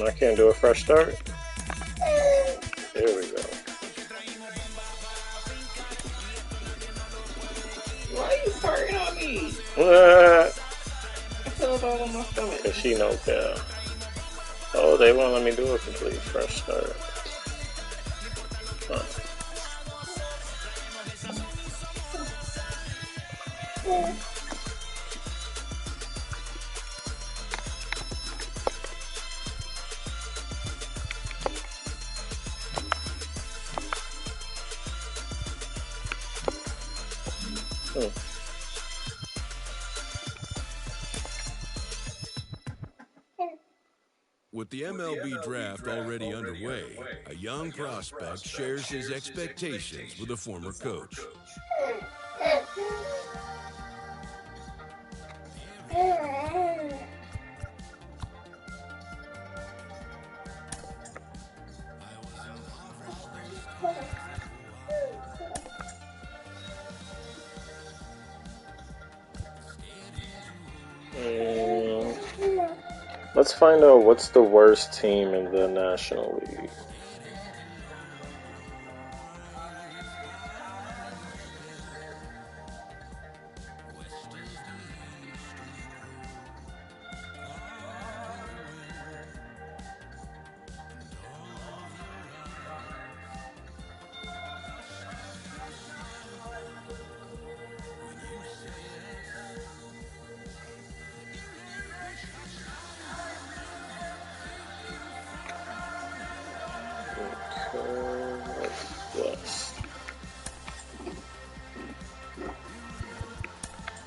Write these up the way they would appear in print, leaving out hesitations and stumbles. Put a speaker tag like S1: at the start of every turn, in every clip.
S1: I can't do a fresh start. There we go.
S2: Why are you farting on me? I feel it all on my stomach.
S1: Cause she no care. Oh, they won't let me do a complete fresh start. Huh.
S3: With the MLB draft already underway, a young prospect shares his expectations with a former coach.
S1: Let's find out what's the worst team in the National League.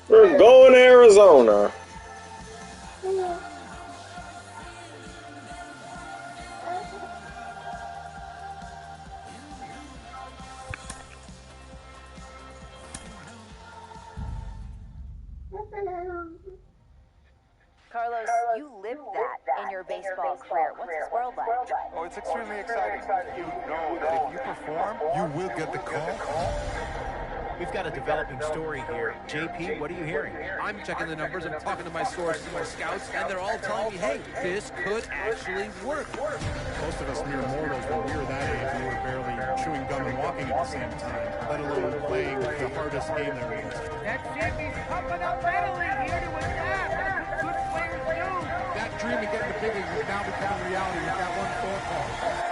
S1: We're going to Arizona.
S4: Carlos, you lived that in your baseball career. What's this world like?
S5: Oh, it's extremely exciting. You know that if you perform, you will get the call.
S6: We've got a developing story here. JP, what are you hearing?
S7: I'm checking the numbers, I'm talking to my sources, my scouts, and they're all telling me, hey, this could actually work.
S8: Most of us mere mortals, when we were that age, we were barely chewing gum and walking at the same time, let alone playing the hardest game there is.
S9: That JP's pumping up readily here to attack. That's what good players do.
S8: That dream of getting the big leagues is now becoming reality with that one phone call.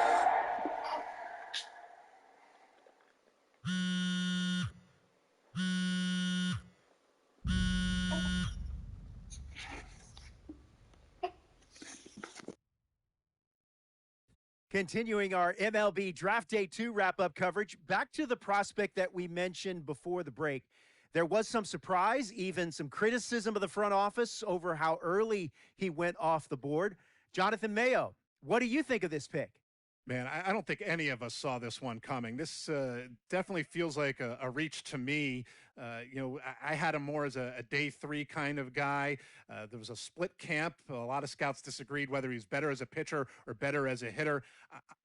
S6: Continuing our MLB Draft Day 2 wrap-up coverage, back to the prospect that we mentioned before the break. There was some surprise, even some criticism of the front office over how early he went off the board. Jonathan Mayo, what do you think of this pick?
S8: Man, I don't think any of us saw this one coming. This definitely feels like a reach to me. I had him more as a day 3 kind of guy. There was a split camp. A lot of scouts disagreed whether he's better as a pitcher or better as a hitter.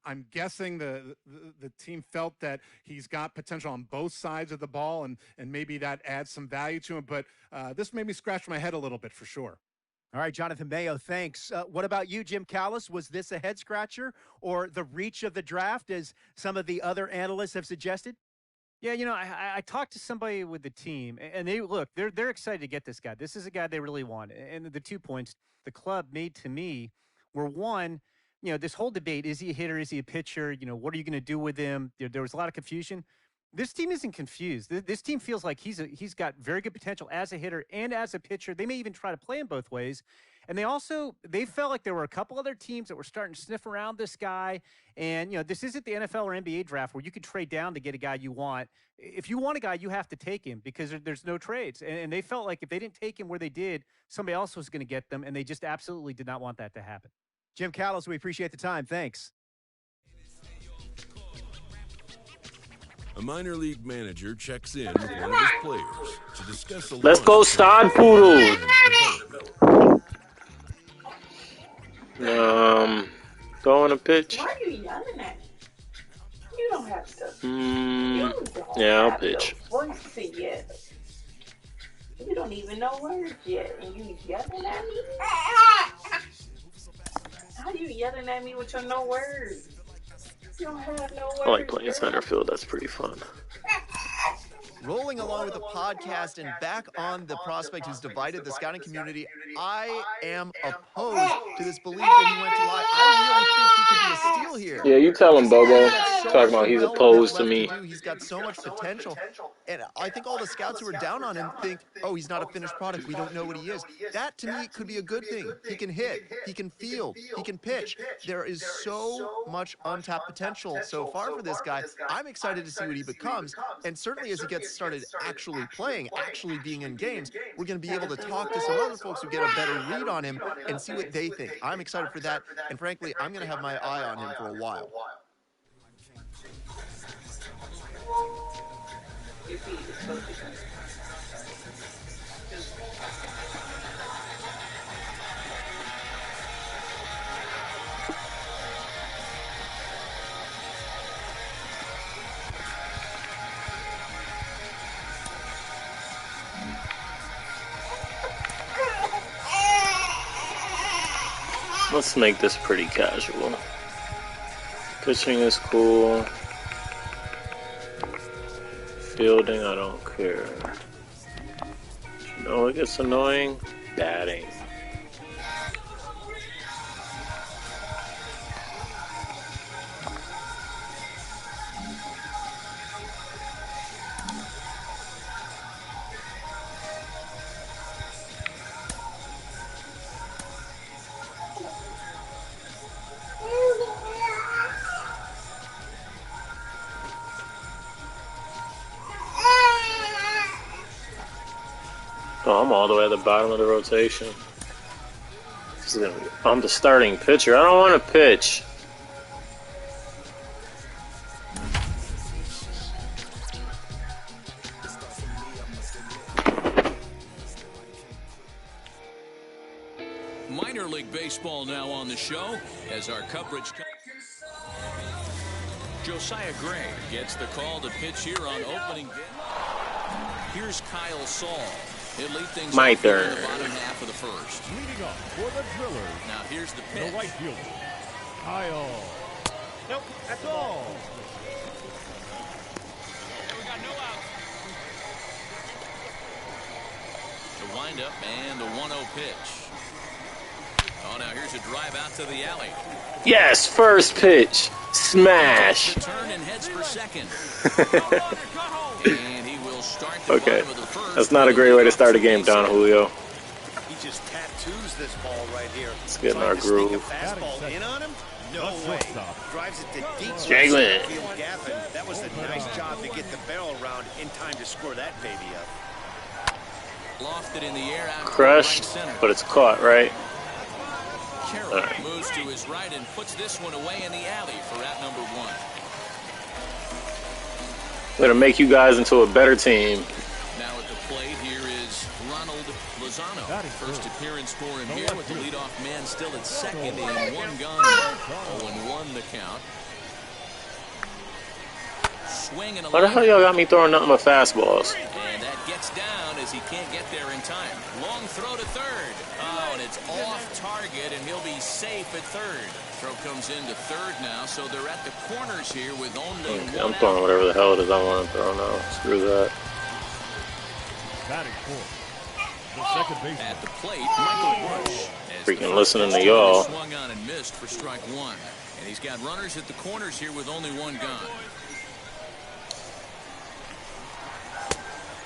S8: I'm guessing the team felt that he's got potential on both sides of the ball, and maybe that adds some value to him. But this made me scratch my head a little bit for sure.
S6: All right, Jonathan Mayo, thanks. What about you, Jim Callis? Was this a head-scratcher or the reach of the draft, as some of the other analysts have suggested?
S10: Yeah, I talked to somebody with the team, and they're excited to get this guy. This is a guy they really want. And the 2 points the club made to me were, one, this whole debate, is he a hitter, is he a pitcher? What are you going to do with him? There was a lot of confusion. This team isn't confused. This team feels like he's got very good potential as a hitter and as a pitcher. They may even try to play him both ways. And they felt like there were a couple other teams that were starting to sniff around this guy. And, this isn't the NFL or NBA draft where you can trade down to get a guy you want. If you want a guy, you have to take him because there's no trades. And they felt like if they didn't take him where they did, somebody else was going to get them. And they just absolutely did not want that to happen.
S6: Jim Callis, we appreciate the time. Thanks.
S3: A minor league manager checks in with one of his players to discuss the
S1: Let's go, Stod Poodles. Going to pitch.
S2: Why are you yelling at me? You don't have to.
S1: You
S2: don't.
S1: Yeah, I'll
S2: have
S1: pitch.
S2: no voice yet. You don't even know words yet, and you yelling at me? How you yelling at me with your no words? You don't have no
S1: I like
S2: words,
S1: playing
S2: girl.
S1: center field. That's pretty fun.
S11: Rolling along with the podcast and back on the prospect who's divided the scouting community, I am opposed to this belief that he went too high. I really think he could be a steal here.
S1: Yeah, you tell him, Bobo.
S11: So
S1: Talking about he's opposed to me.
S11: he's got so much potential. And I think all the scouts who are down on him think, oh, he's not a finished product. We don't know what he is. That, to me, could be a good thing. He can hit. He can field. He can pitch. There is so much untapped potential so far for this guy. I'm excited to see what he becomes. And certainly as he gets started actually playing, actually being in games, we're going to be able to talk to some other folks who get a better read on him and see what they think. I'm excited for that. And frankly, I'm going to have my eye on him for a while.
S1: Let's make this pretty casual. Pitching is cool. Fielding, I don't care. You know what gets annoying? Batting. Oh, I'm all the way at the bottom of the rotation. I'm the starting pitcher. I don't want to pitch.
S3: Minor League Baseball now on the show as our coverage. Josiah Gray gets the call to pitch here on opening day. Here's Kyle Saul. He'll lead things
S1: My
S3: off here in
S1: turn.
S3: the bottom half of the first.
S5: Leading off for the Drillers,
S3: Now here's the pitch.
S5: the right fielder, Kyle.
S9: Nope, that's all.
S3: We got no outs. The windup and the 1-0 pitch. Oh, now here's a drive out to the alley.
S1: Yes, first pitch. Smash.
S3: The turn and heads for second. And he will start the
S1: Okay.
S3: bottom of the first.
S1: That's not a great way to start a game, Don Julio.
S12: He just tattoos this ball right here.
S1: Let's get in our groove.
S12: Fastball in on him? No way. Drives it to deep
S1: Jalen.
S12: field gap, and that was a nice job to get the barrel around in time to score that baby up.
S3: Lofted in the air out
S1: Crushed,
S3: to right center.
S1: but it's caught, right?
S3: Carroll
S1: All right.
S3: moves to his right and puts this one away in the alley for out number 1.
S1: I'm gonna make you guys into a better team.
S3: Now at the plate here is Ronald Lozano. First appearance for him here with the leadoff man still at second and 1 gone. 0-1 the count. Swing and a
S1: Why the hell y'all got me throwing nothing but fastballs?
S3: And that gets down as he can't get there in time. Long throw to third. Oh, and it's off target, and he'll be safe at third. Throw comes into third now, so they're at the corners here with only
S1: Okay,
S3: one
S1: I'm throwing
S3: out.
S1: whatever the hell it is I want to throw now. Screw that.
S5: Batting fourth, the second baseman.
S3: At the plate, Michael Bush. As
S1: Freaking
S3: the
S1: listening
S3: first
S1: to y'all.
S3: Swung on and missed for strike 1. And he's got runners at the corners here with only 1 gone.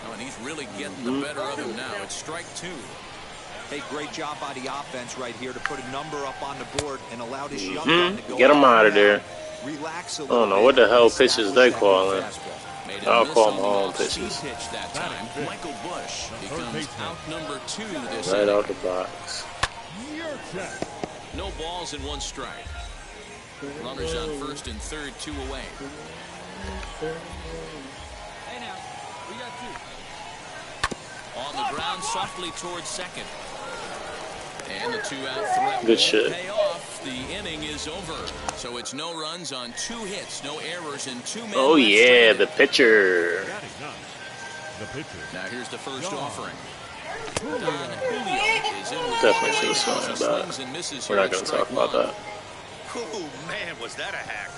S3: Oh, and he's really getting the better of him now. It's strike 2.
S13: Hey, great job by the offense right here to put a number up on the board and allow this young gun to go.
S1: Get him out of there.
S13: Relax a
S1: I
S13: little
S1: don't know
S13: bit
S1: what the hell
S13: and
S1: pitches they
S13: establish that
S1: calling.
S3: Made a
S1: I'll
S3: miss
S1: call
S3: on
S1: my
S3: the
S1: own
S3: off-speed
S1: pitches.
S3: pitch that time. Michael Bush becomes out number 2 this
S1: Right
S3: inning.
S1: out the box.
S3: No balls and 1 strike. Runners on first and third, 2 away.
S9: Hey now, we got 2.
S3: On the ground, softly towards second. And the 2-out threat
S1: Good
S3: will
S1: shit.
S3: pay off. the inning is over. So it's no runs on 2 hits, no errors, and 2 men.
S1: Oh yeah, the pitcher.
S3: Now here's the first offering. Don Julio is in with
S1: Definitely should have swung at that. We're not going to talk about that.
S12: Oh man, was that a hack?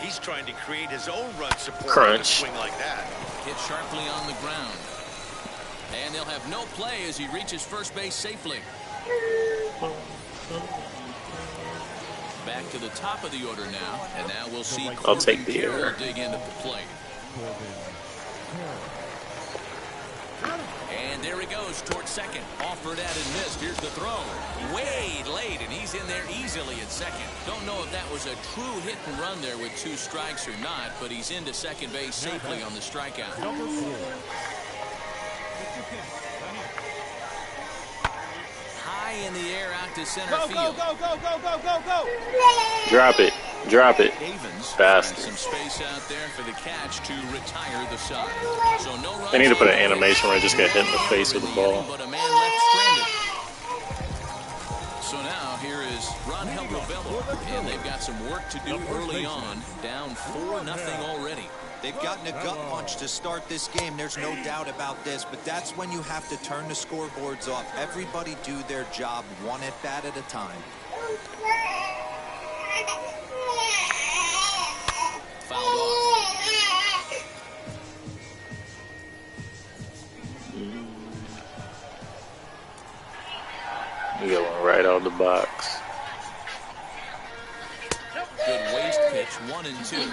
S12: He's trying to create his own run support.
S1: Crunch.
S12: With a swing like that.
S3: Hit sharply on the ground. And they'll have no play as he reaches first base safely. Back to the top of the order now, and now we'll see.
S1: I'll take the
S3: Carroll
S1: error.
S3: dig in at the plate. And there he goes towards second. Offered at and missed. Here's the throw. Way late, and he's in there easily at second. Don't know if that was a true hit and run there with 2 strikes or not, but he's into second base safely on the strikeout.
S5: Number 4.
S3: High in the air out to center
S9: Go,
S3: field.
S9: go, go, go, go, go, go, go.
S1: Drop it. Drop it.
S3: Avens
S1: Fast.
S3: some space out there for the catch to retire the side. So no runs.
S1: They need to put an animation where I just get hit in the face with the ball.
S3: But a man left stranded. So now here is Rangel Ravelo, and they've got some work to do early on. Down 4-0 already.
S13: They've gotten a gut punch to start this game. There's no doubt about this, but that's when you have to turn the scoreboards off. Everybody do their job 1 at bat at a time.
S3: Fouled off.
S1: You got one right out of the box.
S3: Good waist pitch, 1-2.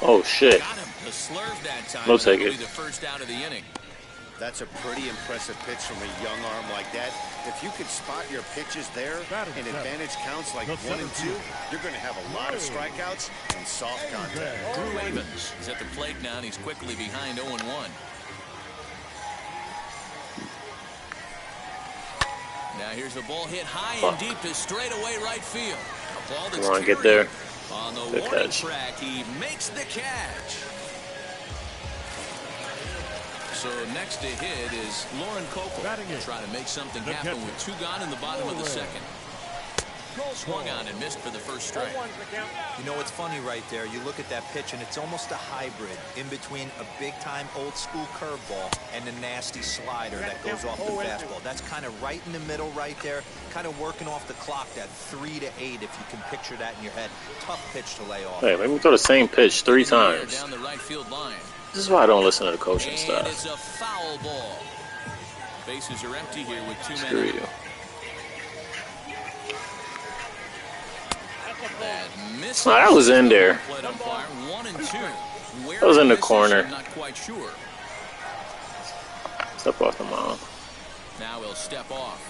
S1: Oh shit.
S3: Got him. The slurve that time.
S1: We'll take
S3: That'll
S1: it.
S3: be the first out of the inning.
S12: That's a pretty impressive pitch from a young arm like that. If you could spot your pitches there and advantage counts like 1 and 2, you're going to have a lot of strikeouts and soft contact.
S3: Drew Avens is at the plate now, and he's quickly behind 0-1. Now here's the ball hit high and deep to straightaway right field. A ball that's
S1: Come on, get there.
S3: On the
S1: Good
S3: warning
S1: catch.
S3: track, he makes the catch. So next to hit is Lauren Coco. Trying to make something happen with 2 gone in the bottom of the second. Swung on and missed for the first strike.
S13: You know, it's funny right there. You look at that pitch, and it's almost a hybrid in between a big-time old-school curveball and a nasty slider that goes off the fastball. That's kind of right in the middle right there, kind of working off the clock, that 3 to 8, if you can picture that in your head. Tough pitch to lay off.
S1: Hey, maybe we throw the same pitch 3 times.
S3: Down the right field line.
S1: This is why I don't listen to the coaching
S3: And
S1: staff.
S3: it's a foul ball. Bases are empty here with 2
S1: Screw
S3: men.
S1: you. That was in there. That was in the corner.
S3: Not quite sure.
S1: Step off the mound.
S3: Now he'll step off.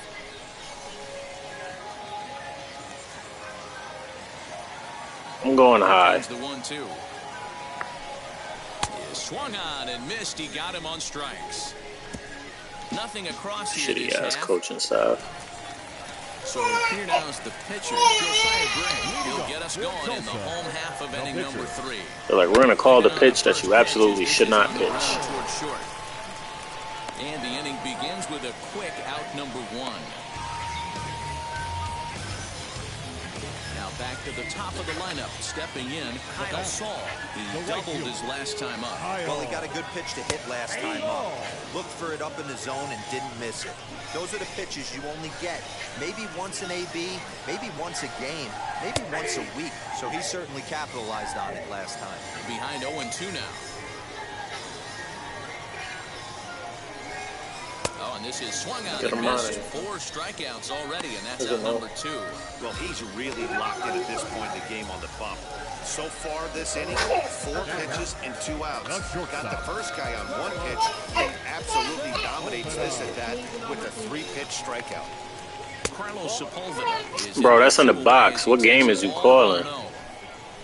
S1: I'm going high.
S3: Here's the 1-2. He swung on and missed. He got him on strikes. Nothing across here.
S1: Shitty ass coaching staff.
S3: So here now is the pitcher, Josiah Gray. He'll get us going in the home half of inning number 3.
S1: They're like, we're going to call the pitch that you absolutely should not pitch.
S3: Towards short. And the inning begins with a quick out number 1. Now back to the top of the lineup, stepping in, Kyle Saul. He doubled his last time up.
S13: Well, he got a good pitch to hit last time up. Looked for it up in the zone and didn't miss it. Those are the pitches you only get maybe once in AB, maybe once a game, maybe once a week. So he certainly capitalized on it last time.
S3: Behind 0-2 now. Oh, and this is swung on and missed. 4 strikeouts already, and that's out number 2.
S12: Well, he's really locked in at this point in the game on the bump. So far this inning, 4 pitches and 2 outs. Got the first guy on 1 pitch and absolutely dominates this at that with a 3-pitch strikeout.
S3: Carlos Sepulveda is
S1: Bro, that's in the box. What game is you calling?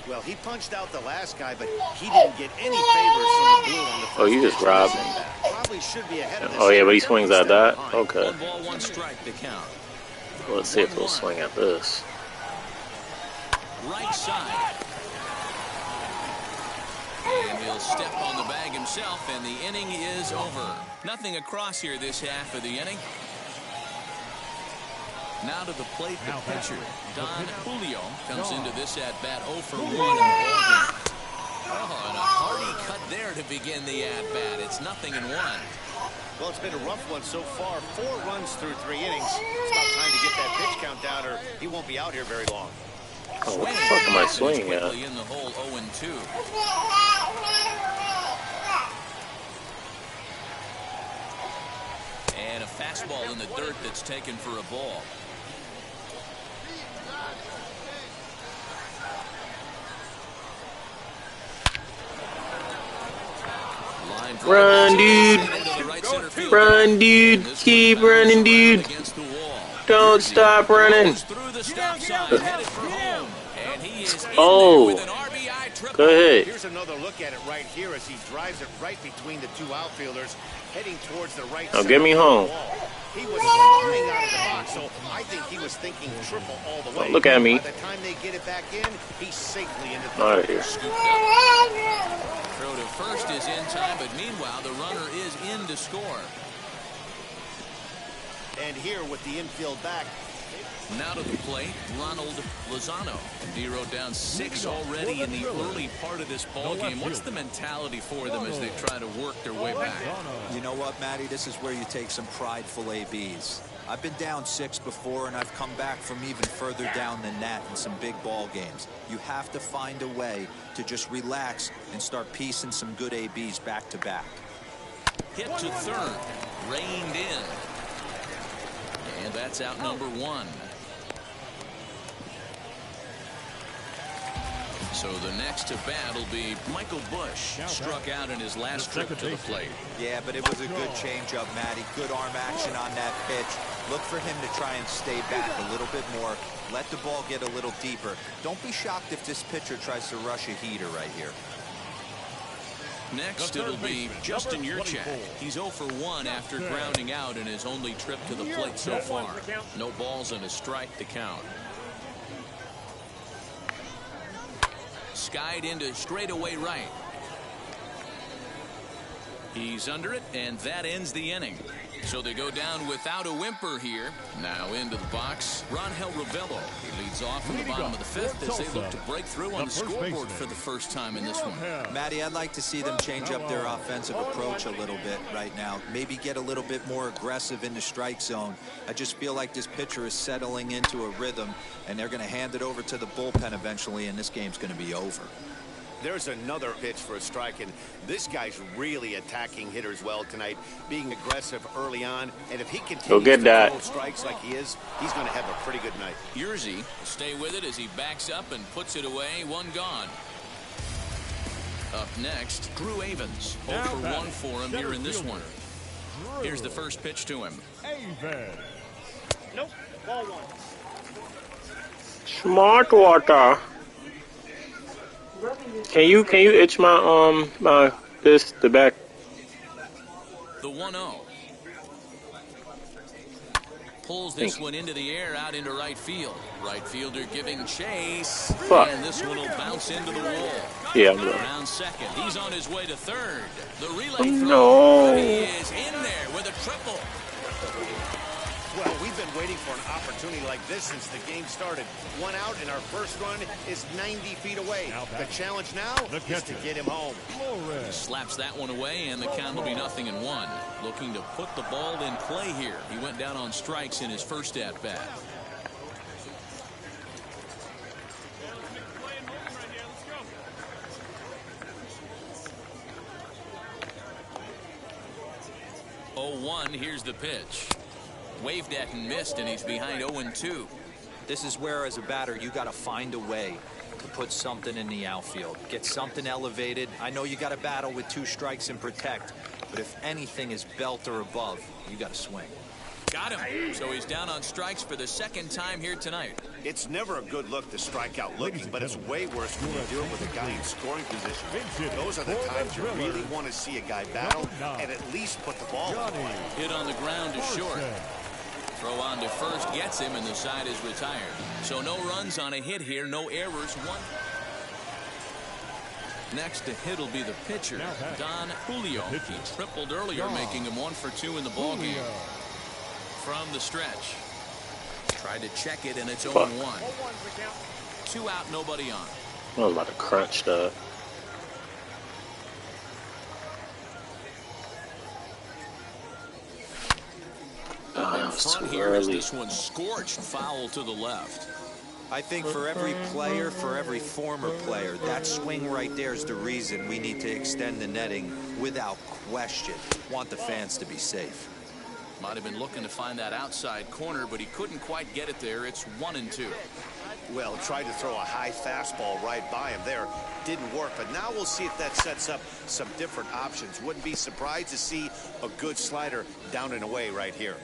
S12: Well, he punched out the last guy, but he didn't get any favors from the blue on the first.
S1: Oh, you just robbed me.
S12: Probably should be ahead of this.
S1: Oh, yeah, but he swings at that? Okay.
S3: 1 ball, 1 strike to count.
S1: Well, let's see if he'll swing at this.
S3: Right side. And he'll step on the bag himself, and the inning is over. Nothing across here this half of the inning. Now to the plate, the pitcher, Don Julio, comes into this at-bat 0 for 1 in the ballgame. Oh, and a hearty cut there to begin the at-bat. It's 0-1.
S12: Well, it's been a rough one so far. 4 runs through 3 innings. It's about time to get that pitch count down, or he won't be out here very long.
S1: Oh, what the fuck am I swinging at?
S3: In the hole, 0-2. And a fastball in the dirt that's taken for a ball.
S1: Run, dude. Run, dude. Keep running, dude. Don't stop running. Oh. Go ahead.
S12: Here's another look at it right here as he drives it right between the 2 outfielders, heading towards the right
S1: Now
S12: side.
S1: get me home.
S12: He was flying out of the box, so I think he was thinking triple all the way.
S1: Don't look at me.
S12: By the time they get it back in, he's safely into the
S1: Out of here.
S3: Throw to first is in time, but meanwhile the runner is in to score.
S12: And here with the infield back.
S3: Now to the plate, Ronald Lozano. D-Row down 6 already in the early part of this ball game. What's the mentality for them as they try to work their way back?
S13: You know what, Matty? This is where you take some prideful ABs. I've been down 6 before, and I've come back from even further down than that in some big ball games. You have to find a way to just relax and start piecing some good ABs back to back.
S3: Hit to third, reined in. And that's out number 1. So the next to bat will be Michael Bush. Struck out in his last trip to the plate.
S13: Yeah, but it was a good changeup, Matty. Good arm action on that pitch. Look for him to try and stay back a little bit more. Let the ball get a little deeper. Don't be shocked if this pitcher tries to rush a heater right here.
S3: Next, it'll be Justin Yurchak. He's 0 for 1 after grounding out in his only trip to the plate so far. No balls and a strike to count. Skied into straightaway right. He's under it, and that ends the inning. So they go down without a whimper here. Now into the box, Rangel Ravelo. He leads off in the bottom of the 5th as they look to break through on the scoreboard for the first time in this one.
S13: Matty, I'd like to see them change up their offensive approach a little bit right now. Maybe get a little bit more aggressive in the strike zone. I just feel like this pitcher is settling into a rhythm, and they're going to hand it over to the bullpen eventually, and this game's going to be over.
S12: There's another pitch for a strike, and this guy's really attacking hitters well tonight, being aggressive early on. And if he continues to throw strikes like he is, he's going to have a pretty good night.
S3: Yerzy will stay with it as he backs up and puts it away. 1 gone. Up next, Drew Avens. 0 for 1 for him here in this one. Here's the first pitch to him.
S9: Nope. Ball 1.
S1: Smart water. Can you itch my the back?
S3: The 1-0. Pulls this one into the air out into right field. Right fielder giving chase.
S1: Fuck.
S3: And this one will bounce into the wall.
S1: Yeah, I'm good.
S3: Around second. He's on his way to third. The relay
S1: Oh,
S3: throw.
S1: no.
S3: He is in there with a triple.
S12: Well, we've been waiting for an opportunity like this since the game started. 1 out, and our first run is 90 feet away. The challenge now is to get him home.
S3: He slaps that one away, and the count will be 0-1. Looking to put the ball in play here. He went down on strikes in his first at-bat. Here's the pitch. Waved at and missed, and he's behind 0-2.
S13: This is where, as a batter, you got to find a way to put something in the outfield. Get something elevated. I know you got to battle with 2 strikes and protect, but if anything is belt or above, you got to swing.
S3: Got him. So he's down on strikes for the second time here tonight.
S12: It's never a good look to strike out looking, but it's way worse when you deal with a guy in scoring position. Those are the times you really want to see a guy battle and at least put the ball away.
S3: Hit on the ground is short. Throw on to first gets him, and the side is retired. So no runs on a hit here, no errors. 1. Next to hit will be the pitcher, Don Julio. He tripled earlier, making him 1 for 2 in the ballgame. From the stretch. Tried to check it, and it's 0-1. 2 out, nobody on.
S1: I was about to crunch that.
S3: In front here is this one scorched foul to the left.
S13: I think for every player, for every former player, that swing right there is the reason we need to extend the netting without question. Want the fans to be safe.
S3: Might have been looking to find that outside corner, but he couldn't quite get it there. It's 1-2.
S12: Well, tried to throw a high fastball right by him there. Didn't work, but now we'll see if that sets up some different options. Wouldn't be surprised to see a good slider down and away right here.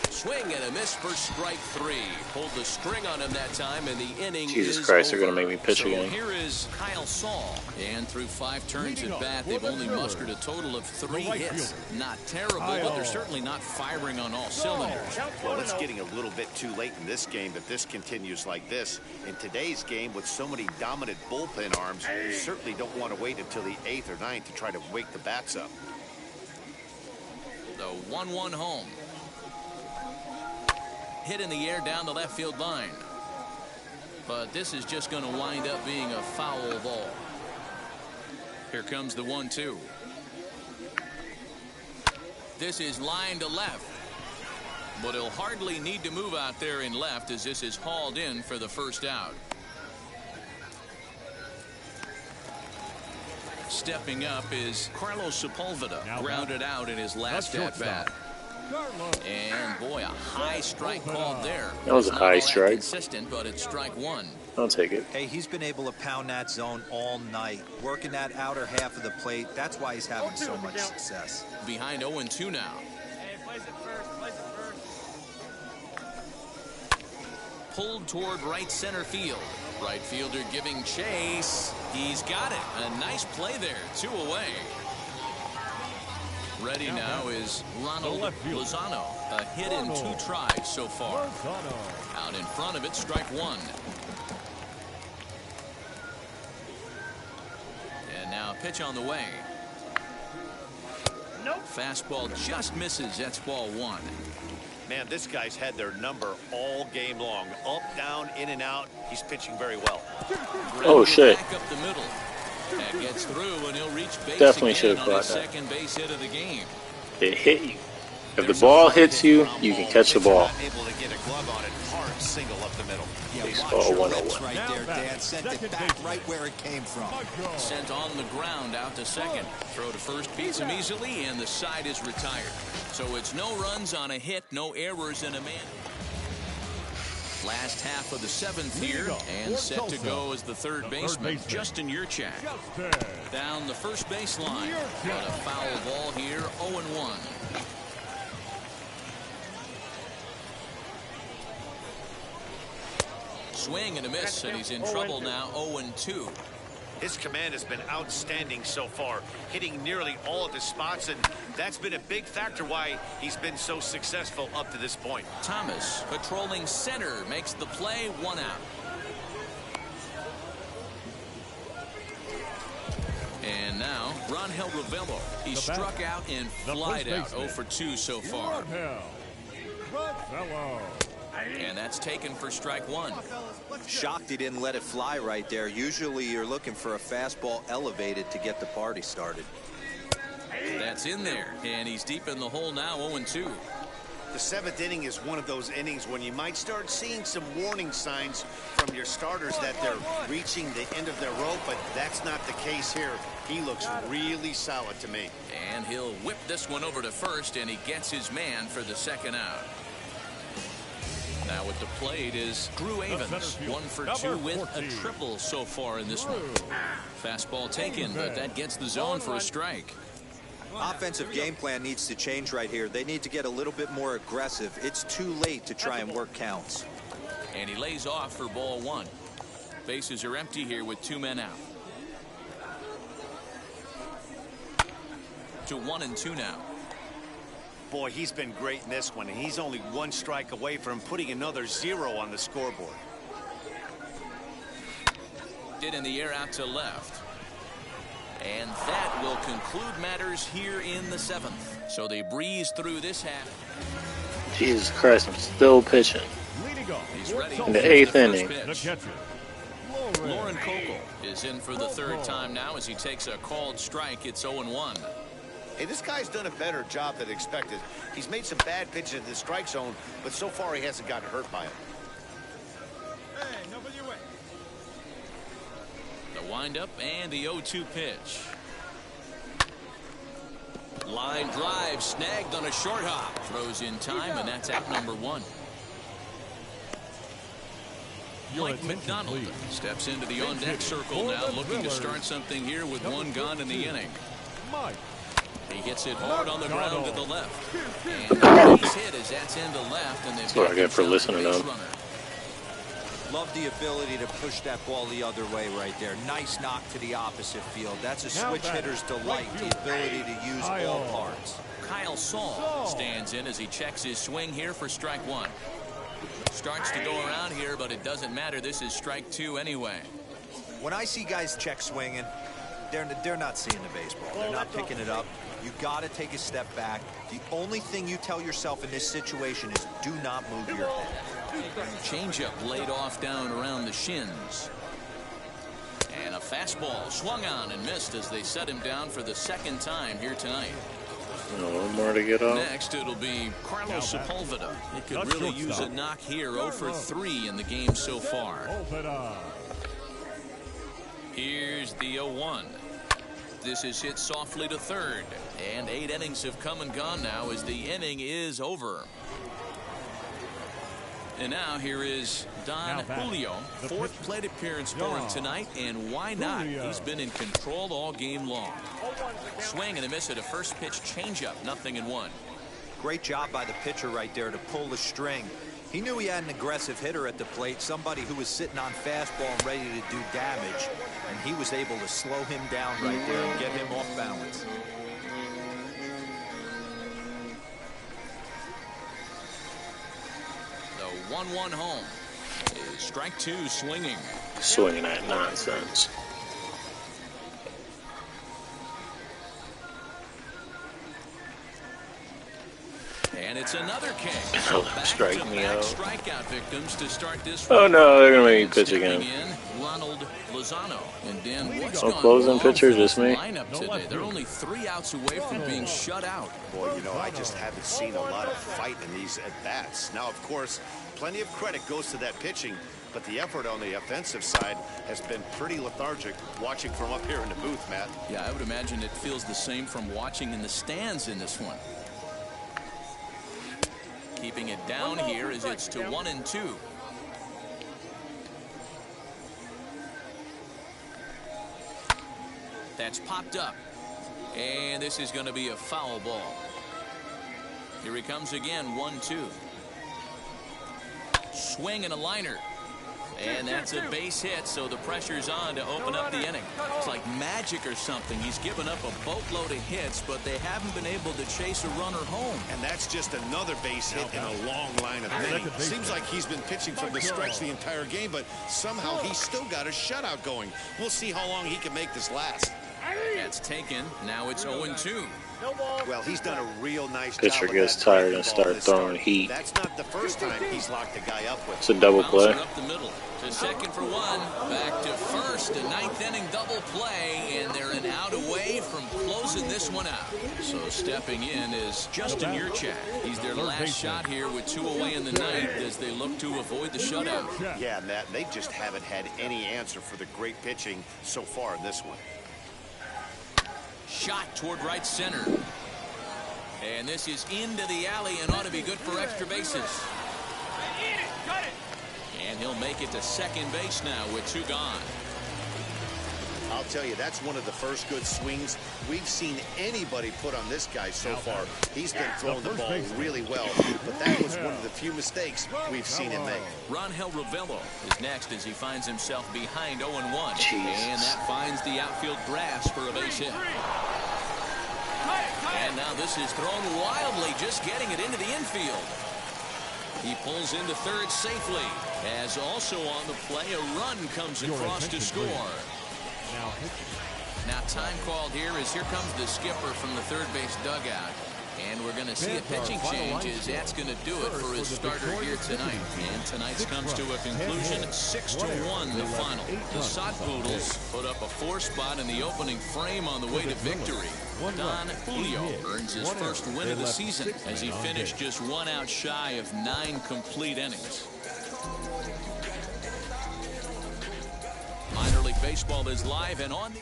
S3: Swing and a miss for strike 3. Pulled the string on him that time, and the inning
S1: Jesus
S3: is
S1: Christ,
S3: over.
S1: they're going to make me pitch
S3: so
S1: again.
S3: Here is Kyle Saul. And through 5 turns at bat, they've only mustered a total of 3 hits. Not terrible, but they're certainly not firing on all cylinders.
S12: Well, it's getting a little bit too late in this game if this continues like this. In today's game, with so many dominant bullpen arms, you certainly don't want to wait until the 8th or 9th to try to wake the bats up.
S3: The 1-1 home. Hit in the air down the left field line. But this is just going to wind up being a foul ball. Here comes the 1-2. This is line to left. But he'll hardly need to move out there in left as this is hauled in for the first out. Stepping up is Carlos Sepulveda, grounded out in his last at bat. And boy, a high strike called there.
S1: That was a high strike.
S3: Consistent, but it's strike 1.
S1: I'll take it.
S13: Hey, he's been able to pound that zone all night, working that outer half of the plate. That's why he's having so much success.
S3: Behind 0-2 now.
S9: Hey, place it first. Place it first.
S3: Pulled toward right center field. Right fielder giving chase. He's got it. A nice play there. 2 away. Ready now is Ronald Lozano. A hit in 2 tries so far. Out in front of it, strike 1. And now pitch on the way.
S9: Nope.
S3: Fastball just misses. That's ball 1.
S12: Man, this guy's had their number all game long. Up, down, in and out. He's pitching very well.
S1: Oh, shit.
S3: Back up the middle. That gets through, and he'll reach base
S1: Definitely
S3: again
S1: should have
S3: on
S1: caught
S3: his
S1: that.
S3: second base hit of the game.
S1: It hit you. If the ball hits you, you can catch the ball.
S12: Able to get a glove on it. Hard single up the middle.
S1: Baseball 101.
S13: Right there, Dan. Sent it back right where it came from.
S3: Sent on the ground out to second. Throw to first beats him easily, and the side is retired. So it's no runs on a hit, no errors, and a man. Last half of the 7th here, and set to go as the third baseman, Justin Yurchak. Down the first baseline, but a foul ball here, 0-1. Swing and a miss, and he's in trouble now, 0-2.
S12: His command has been outstanding so far, hitting nearly all of his spots, and that's been a big factor why he's been so successful up to this point.
S3: Thomas, patrolling center, makes the play, 1 out. And now, Rangel Ravelo. He struck out and flied out, 0 for 2 so far. And that's taken for strike 1.
S13: Shocked he didn't let it fly right there. Usually you're looking for a fastball elevated to get the party started.
S3: That's in there, and he's deep in the hole now, 0-2.
S12: The 7th inning is one of those innings when you might start seeing some warning signs from your starters that they're reaching the end of their rope, but that's not the case here. He looks really solid to me.
S3: And he'll whip this one over to first, and he gets his man for the second out. Now at the plate is Drew Avens, 1 for 2 with a triple so far in this one. Fastball taken, but that gets the zone for a strike.
S13: Offensive game plan needs to change right here. They need to get a little bit more aggressive. It's too late to try and work counts.
S3: And he lays off for ball 1. Bases are empty here with 2 men out. To 1-2 now.
S12: Boy, he's been great in this one, and he's only one strike away from putting another 0 on the scoreboard.
S3: Hit in the air out to left. And that will conclude matters here in the 7th. So they breeze through this half.
S1: Jesus Christ, I'm still pitching.
S3: He's ready
S1: In the 8th inning.
S3: Lauren Kokel is in for the 3rd time now as he takes a called strike. It's 0-1.
S12: Hey, this guy's done a better job than expected. He's made some bad pitches in the strike zone, but so far he hasn't gotten hurt by it.
S3: The windup and the 0-2 pitch. Line drive snagged on a short hop. Throws in time, and that's out number 1. Mike McDonald steps into the on-deck circle now, looking to start something here with 1 gone in the inning. He hits it hard on the ground to the left. And the base hit as that's into left. And
S1: that's what I get for listening to him.
S13: Love the ability to push that ball the other way right there. Nice knock to the opposite field. That's a switch hitter's delight, the ability to use all parts.
S3: Kyle Saul stands in as he checks his swing here for strike 1. Starts to go around here, but it doesn't matter. This is strike 2 anyway.
S13: When I see guys check swinging, they're not seeing the baseball. They're not picking it up. You got to take a step back. The only thing you tell yourself in this situation is do not move your head.
S3: Changeup laid off down around the shins. And a fastball swung on and missed as they set him down for the 2nd time here tonight.
S1: One more to get off.
S3: Next, it'll be Carlos Sepulveda. He could really use a knock here. 0 for 3 in the game so far. Here's the 0-1. This is hit softly to 3rd. And 8 innings have come and gone now as the inning is over. And now here is Don Julio, 4th plate appearance for him tonight, and why not? He's been in control all game long. Swing and a miss at a first pitch changeup, 0-1.
S13: Great job by the pitcher right there to pull the string. He knew he had an aggressive hitter at the plate, somebody who was sitting on fastball and ready to do damage, and he was able to slow him down right there and get him off balance.
S3: The 1-1 home is strike 2 swinging.
S1: Swinging that nonsense.
S3: And it's another king.
S1: Oh, strike me out.
S3: Strikeout victims to start this.
S1: Oh no, they're gonna make me pitch again.
S3: Ronald Lozano and Dan.
S1: So closing pitcher, just me.
S3: Today. They're only 3 outs away from being shut out.
S12: Boy, you know, I just haven't seen a lot of fight in these at bats. Now, of course, plenty of credit goes to that pitching, but the effort on the offensive side has been pretty lethargic. Watching from up here in the booth, Matt.
S3: Yeah, I would imagine it feels the same from watching in the stands in this one. Keeping it down here as it's to 1-2. That's popped up. And this is going to be a foul ball. Here he comes again, 1-2. Swing and a liner. And that's a base hit, so the pressure's on to open up the inning. It's like magic or something. He's given up a boatload of hits, but they haven't been able to chase a runner home.
S12: And that's just another base hit in a long line of innings. Seems like he's been pitching from the stretch the entire game, but somehow he's still got a shutout going. We'll see how long he can make this last.
S3: That's taken. Now it's 0-2.
S12: Well, he's done a real nice job.
S1: Pitcher gets tired and starts throwing heat.
S12: That's not the first time he's locked a guy up with.
S1: It's a double play.
S3: Up the middle to second for 1. Back to first. A 9th inning double play, and they're an out away from closing this one out. So stepping in is Justin Yurchak. He's their last shot here with 2 away in the 9th as they look to avoid the shutout.
S12: Yeah, Matt, they just haven't had any answer for the great pitching so far in this one.
S3: Shot toward right center. And this is into the alley and ought to be good for extra bases. And he'll make it to second base now with 2 gone.
S12: I'll tell you, that's one of the first good swings we've seen anybody put on this guy so far. He's been throwing the ball really well, but that was one of the few mistakes we've seen him make.
S3: Rangel Ravelo is next as he finds himself behind 0-1. And that finds the outfield grass for a base hit. And now this is thrown wildly, just getting it into the infield. He pulls into third safely, as also on the play, a run comes across to score. Now time called here comes the skipper from the third base dugout. And we're going to see a pitching change as that's going to do it for his starter here tonight. And tonight's comes to a conclusion, 6-1 the final. The Sod Poodles put up a 4-spot in the opening frame on the way to victory. Don Julio earns his first win of the season as he finished just 1 out shy of 9 complete innings. Minor League Baseball is live and on the...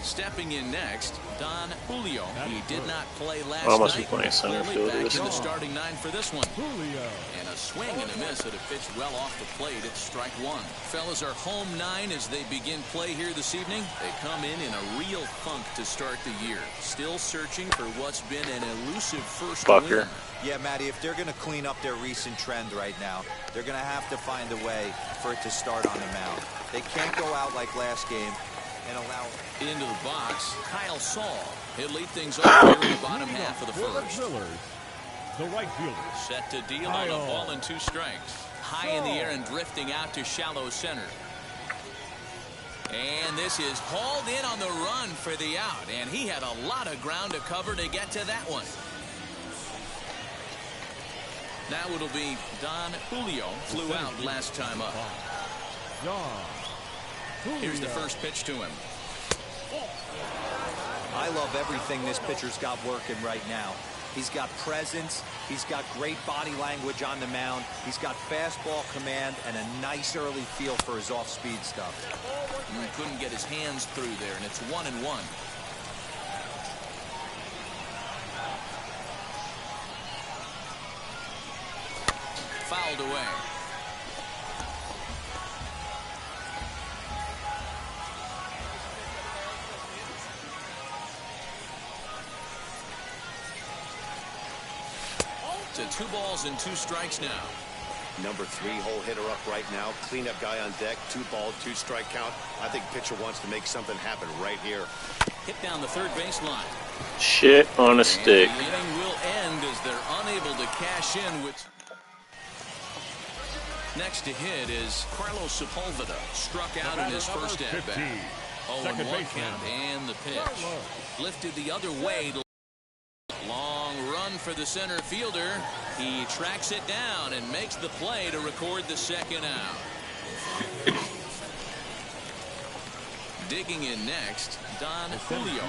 S3: Stepping in next, Don Julio. He did not play last night.
S1: Be playing center field
S3: back in the starting 9 for this one. And a swing and a miss at a pitch well off the plate at strike 1. Fellas, our home 9 as they begin play here this evening. They come in a real funk to start the year. Still searching for what's been an elusive first win.
S13: Yeah, Matty, if they're going to clean up their recent trend right now, they're going to have to find a way for it to start on the mound. They can't go out like last game and allow
S3: into the box. Kyle Saul. He'll lead things off here in the bottom half of the first.
S14: The right fielder.
S3: Set to deal on a ball and 2 strikes. High in the air and drifting out to shallow center. And this is hauled in on the run for the out. And he had a lot of ground to cover to get to that one. Now it'll be Don Julio. Flew out last time up. Here's the first pitch to him.
S13: I love everything this pitcher's got working right now. He's got presence. He's got great body language on the mound. He's got fastball command and a nice early feel for his off-speed stuff.
S3: He couldn't get his hands through there, and it's 1-1. Fouled away. To 2 balls and 2 strikes now.
S12: Number 3 hole hitter up right now. Cleanup guy on deck. 2 ball, 2 strike count. I think pitcher wants to make something happen right here.
S3: Hit down the third baseline.
S1: Shit on a stick.
S3: The inning will end as they're unable to cash in with. Next to hit is Carlos Sepulveda. Struck out in his first at bat. 0-1 count and the pitch. Lifted the other way. Long run for the center fielder. He tracks it down and makes the play to record the second out. Digging in next, Don Julio.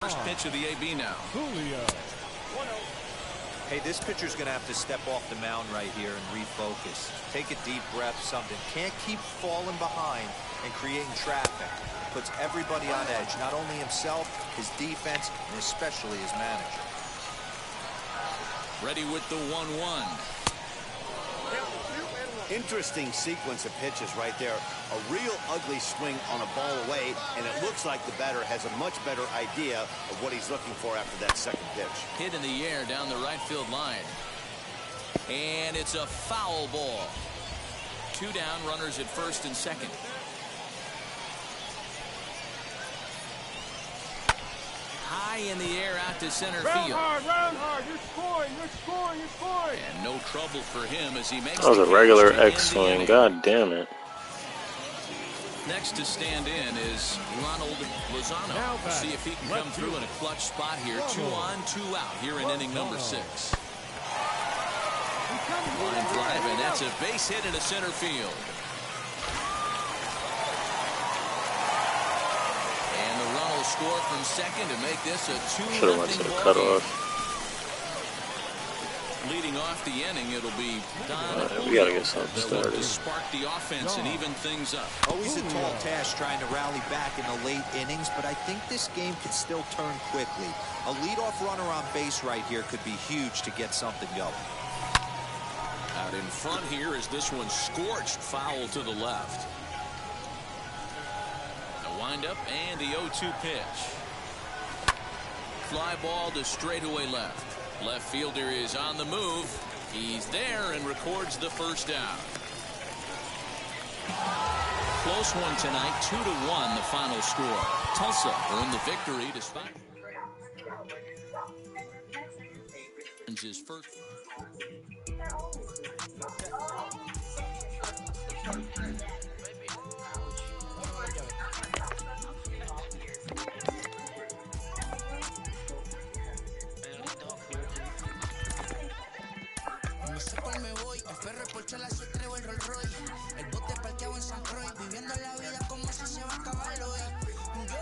S3: First pitch of the AB now.
S13: Hey, this pitcher's going to have to step off the mound right here and refocus. Take a deep breath, something. Can't keep falling behind and creating traffic. Puts everybody on edge, not only himself, his defense, and especially his manager.
S3: Ready with the 1-1.
S12: Interesting sequence of pitches right there. A real ugly swing on a ball away, and it looks like the batter has a much better idea of what he's looking for after that second pitch.
S3: Hit in the air down the right field line. And it's a foul ball. 2 down, runners at first and second. High in the air out to center field.
S9: Round hard, you're scoring, you're scoring, you're scoring.
S3: And no trouble for him as he makes
S1: that was a regular X swing. God damn it.
S3: Next to stand in is Ronald Lozano. We'll see if he can come through in a clutch spot here. 2 on, 2 out here in inning number 6. Line drive, and that's a base hit into center field. And the run will score from second to make this a 2-0 ball game. Leading off the inning, it'll be Don Julio.
S1: We gotta get something started.
S3: To spark the offense and even things up.
S13: Always a tall task trying to rally back in the late innings, but I think this game could still turn quickly. A leadoff runner on base right here could be huge to get something going.
S3: Out in front here is this one scorched foul to the left. The windup and the 0-2 pitch. Fly ball to straightaway left. Left fielder is on the move. He's there and records the first down. close one tonight, 2-1 the final score. Tulsa earned the victory despite his first.
S15: No sé cuál me voy, el ferro, el Porsche, la Suetre, el Rolls Royce. El bote parqueado en San Croix, viviendo la vida como si se va a acabar hoy. Yo,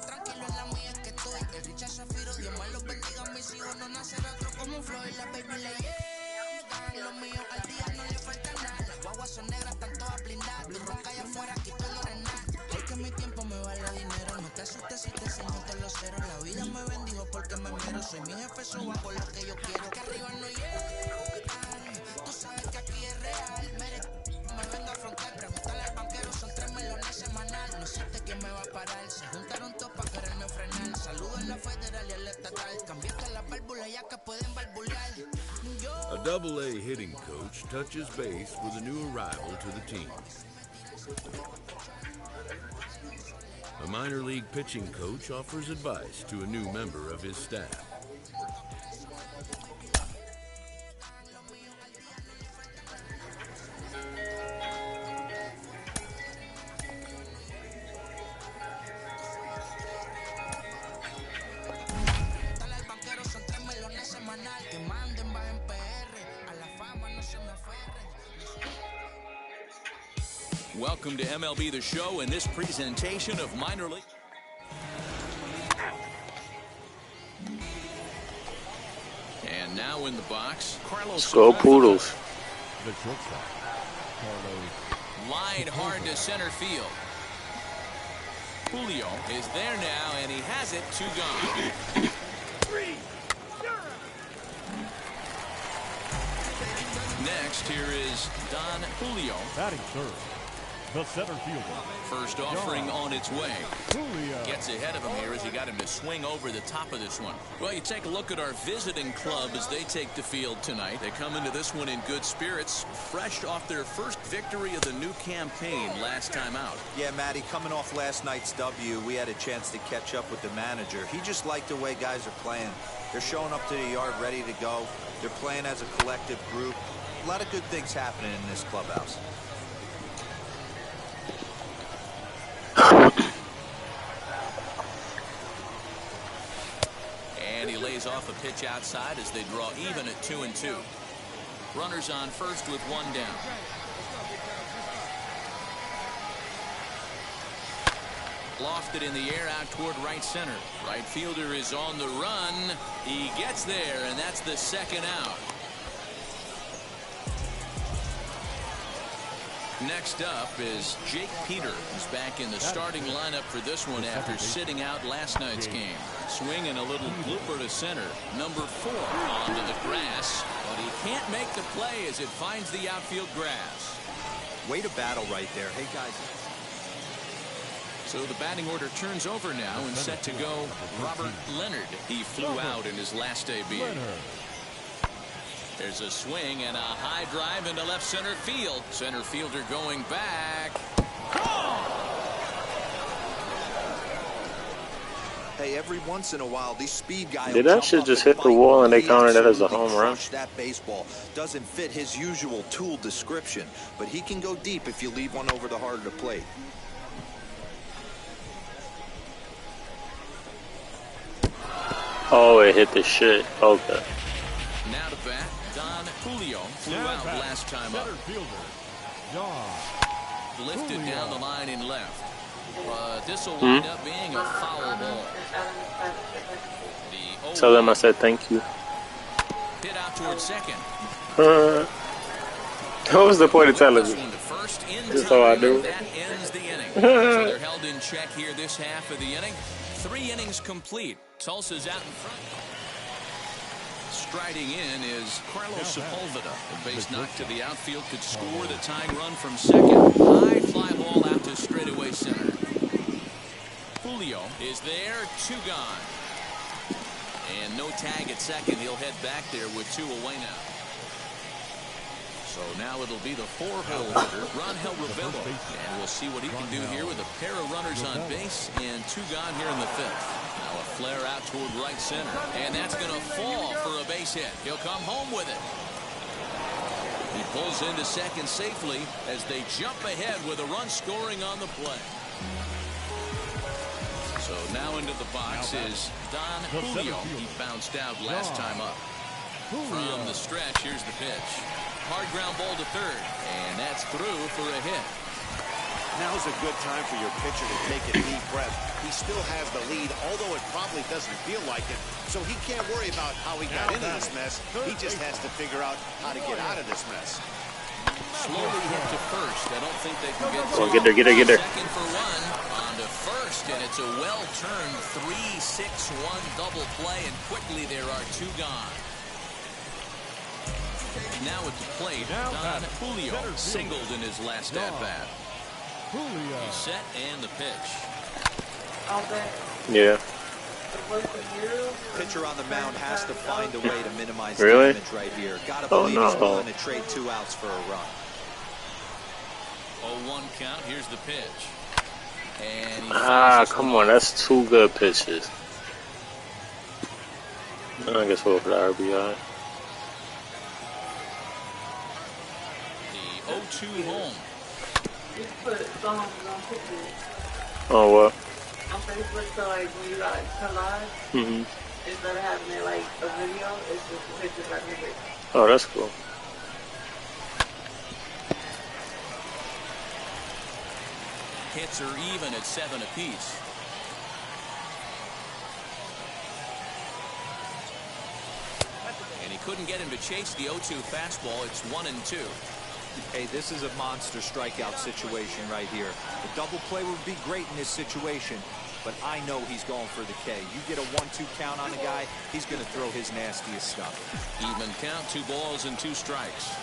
S15: tranquilo en la mía que estoy. El Richard Zafiro, Dios me los bendiga, mis hijos no nacerá otro como Floyd. La baby le llegan, los míos al día no le falta nada. Las guaguas son negras, están todas blindadas. Tu ronca allá afuera, aquí tú no eres nada. Es que mi tiempo me vale dinero, no te asustes si te enseño todos los ceros. La vida me bendijo porque me mero, soy mi jefe, subo por lo que yo quiero. Que arriba no llegan, tú sabes que aquí es real. Me vengo a afrontar, preguntarle al banquero, son 3 melones semanal. No existe quién me va a parar, se juntaron todos para quererme frenar. Saludo en la federal y el estatal, cambiaste las válvulas ya que pueden barbulear.
S16: A double-A hitting coach touches base with a new arrival to the team. A minor league pitching coach offers advice to a new member of his staff.
S3: Welcome to MLB The Show in this presentation of minor league. And now in the box, Carlos.
S1: Go Poodles.
S14: The shortstop, Carlos.
S3: Line hard to center field. Julio is there now, and he has it. 2 gone. Next, here is Don Julio.
S14: Batting third, the center fielder.
S3: First offering on its way.
S14: Julio.
S3: Gets ahead of him here as he got him to swing over the top of this one. Well, you take a look at our visiting club as they take the field tonight. They come into this one in good spirits, fresh off their first victory of the new campaign last time out.
S13: Yeah, Matty, coming off last night's W, we had a chance to catch up with the manager. He just liked the way guys are playing. They're showing up to the yard ready to go. They're playing as a collective group. A lot of good things happening in this clubhouse.
S3: And he lays off a pitch outside as they draw even at 2-2. Runners on first with 1 down. Lofted in the air out toward right center. Right fielder is on the run. He gets there, and that's the 2nd out. Next up is Jake Peter, who's back in the starting lineup for this one after sitting out last night's game. Swinging a little blooper to center. Number 4 onto the grass, but he can't make the play as it finds the outfield grass.
S13: Way to battle right there. Hey, guys.
S3: So the batting order turns over now and set to go Robert Leonard. He flew out in his last debut. There's a swing and a high drive into left center field. Center fielder going back.
S13: Hey, every once in a while, these speed guys.
S1: Did that shit just hit the wall and they counted that as a home run?
S13: That baseball doesn't fit his usual tool description, but he can go deep if you leave one over the heart of the plate.
S1: Oh, it hit the shit. Okay.
S3: Now to bat, Don Julio flew out last time up. Lifted down the line in left. This will wind up being a foul ball.
S1: Tell them I said thank you.
S3: Hit out towards second.
S1: What was the point of telling me? That's all I do.
S3: That ends the inning. So they're held in check here this half of the inning. 3 innings complete. Tulsa's out in front. Striding in is Carlos Sepulveda. The base knock to the outfield could score the tying run from second. High fly ball out to straightaway center. Julio is there, 2 gone. And no tag at second. He'll head back there with 2 away now. So now it'll be the 4-hole hitter, Rangel Ravillo. And we'll see what he can do here with a pair of runners on base and 2 gone here in the 5th. Now a flare out toward right center. And that's going to fall for a base hit. He'll come home with it. He pulls into second safely as they jump ahead with a run scoring on the play. So now into the box is Don Julio. He bounced out last time up. From the stretch, here's the pitch. Hard ground ball to third, and that's through for a hit.
S12: Now's a good time for your pitcher to take a deep breath. He still has the lead, although it probably doesn't feel like it. So he can't worry about how he got into this mess. He just has to figure out how to get out of this mess.
S3: Slowly hit to first. I don't think they can get to
S1: Get there.
S3: second for one. On to first, and it's a well-turned 3-6-1 double play, and quickly there are 2 gone. Now at the plate, Don Julio singled in his last at-bat. He's set and the pitch.
S1: Yeah.
S13: Pitcher on the mound has to find a way to minimize
S1: Really?
S13: damage right here. Gotta
S1: Oh,
S13: believe
S1: no.
S13: he's willing to trade 2 outs for a run.
S3: 0-1 count. Here's the pitch. And he
S1: Come on. That's 2 good pitches. I guess we'll go for the RBI.
S3: the 0-2 home.
S2: Just put songs on pictures
S1: Oh, what?
S2: on Facebook, so like when you like come live, instead of having it like a video, it's just pictures like music.
S1: Oh, that's cool.
S3: Hits are even at 7 apiece. And he couldn't get him to chase the 0-2 fastball. It's 1-2.
S13: Hey, this is a monster strikeout situation right here. The double play would be great in this situation, but I know he's going for the K. You get a 1-2 count on a guy, he's going to throw his nastiest stuff.
S3: Even count, 2 balls and 2 strikes.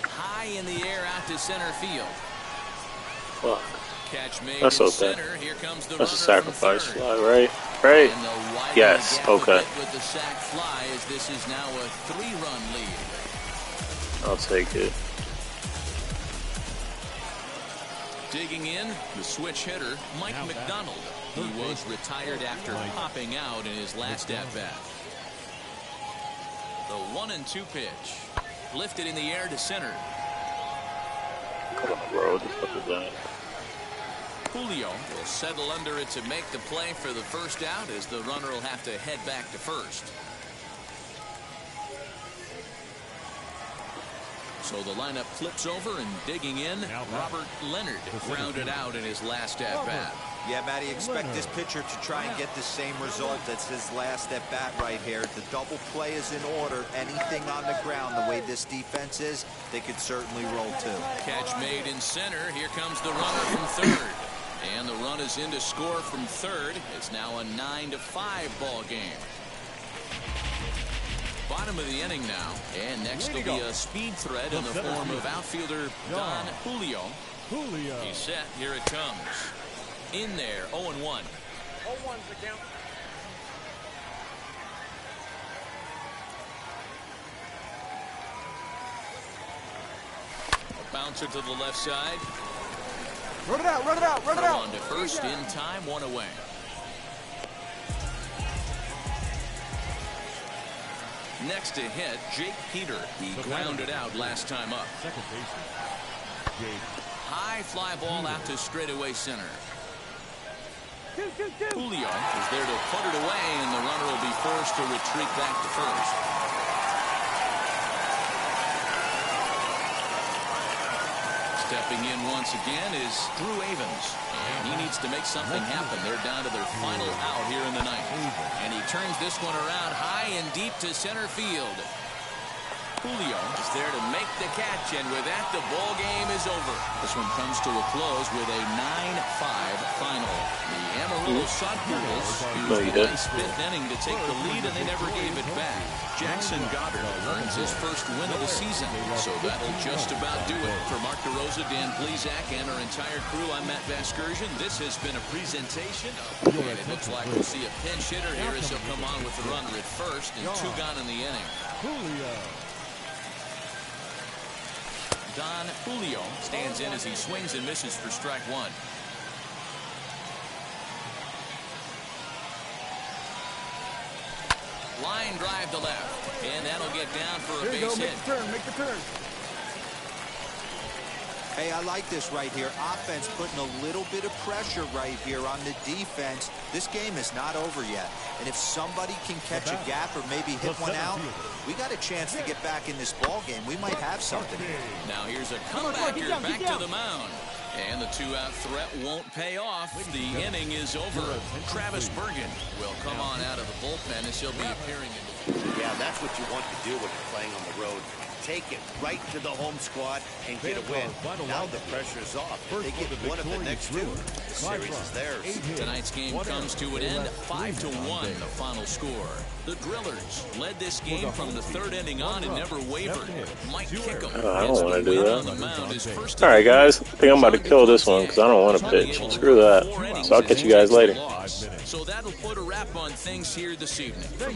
S3: High in the air out to center field.
S1: Fuck.
S3: Catch made
S1: That's
S3: in
S1: okay.
S3: center. Here comes the
S1: That's a
S3: runner from
S1: sacrifice
S3: third.
S1: fly, right? Right?
S3: And the wider
S1: Yes,
S3: gap
S1: okay.
S3: a bit with the sac fly, as this is now a 3-run lead.
S1: I'll take it.
S3: Digging in, the switch hitter, Mike McDonald. He was retired after popping out in his last at-bat. The 1-2 pitch. Lifted in the air to center.
S1: Come on, bro. What the fuck is that?
S3: Julio will settle under it to make the play for the first out, as the runner will have to head back to first. So the lineup flips over, and digging in, Robert Leonard grounded out in his last at-bat.
S13: Yeah, Matty, expect this pitcher to try and get the same result. That's his last at-bat right here. The double play is in order. Anything on the ground, the way this defense is, they could certainly roll too.
S3: Catch made in center. Here comes the runner from third. And the run is in to score from third. It's now a 9-5 ball game. Bottom of the inning now. And next will be a speed threat in the form of outfielder Don Julio. He's set. Here it comes. In there, 0-1.
S9: 0-1's the count.
S3: A bouncer to the left side.
S9: Run it out, run it out, run it out.
S3: On to first in time, 1 away. Next to hit, Jake Peter. He grounded out last time up.
S14: Second baseman, Jake.
S3: High fly ball out to straightaway center. Julio is there to put it away, and the runner will be forced to retreat back to first. Stepping in once again is Drew Avens, and he needs to make something happen. They're down to their final out here in the ninth, and he turns this one around high and deep to center field. Julio is there to make the catch, and with that, the ball game is over. This one comes to a close with a 9-5 final. The Amarillo Sun Poodles used a nice fifth inning to take the lead, and they never gave it back. Jackson Goddard earns his first win of the season, so that'll just about do it. For Mark DeRosa, Dan Plesac, and our entire crew, I'm Matt Vasgersian. This has been a presentation of, and it looks like we'll see a pinch hitter here as he'll come on with the runner at first, and 2 gone in the inning. Don Julio stands in as he swings and misses for strike 1. Line drive to left, and that'll get down for a base hit.
S5: Make the turn.
S13: Hey, I like this right here. Offense putting a little bit of pressure right here on the defense. This game is not over yet. And if somebody can catch a gap or maybe hit one out, we got a chance to get back in this ball game. We might have something.
S3: Now here's a comebacker back to the mound. And the 2-out threat won't pay off. The inning is over. Travis Bergen will come on out of the bullpen as he'll be appearing in the...
S12: Yeah, that's what you want to do when you're playing on the road. Take it right to the home squad and get a win. Now the pressure is off. If they get one of the next 2, the series is theirs.
S3: Tonight's game comes to an end, 5-1, the final score. The Drillers led this game from the 3rd inning on and never wavered. Mike Kickham
S1: I don't want to do
S3: on the mound is first.
S1: All right, guys. I think I'm about to kill this one because I don't want to pitch. Screw that. So I'll catch you guys later.
S3: So that'll put a wrap on things here this evening. From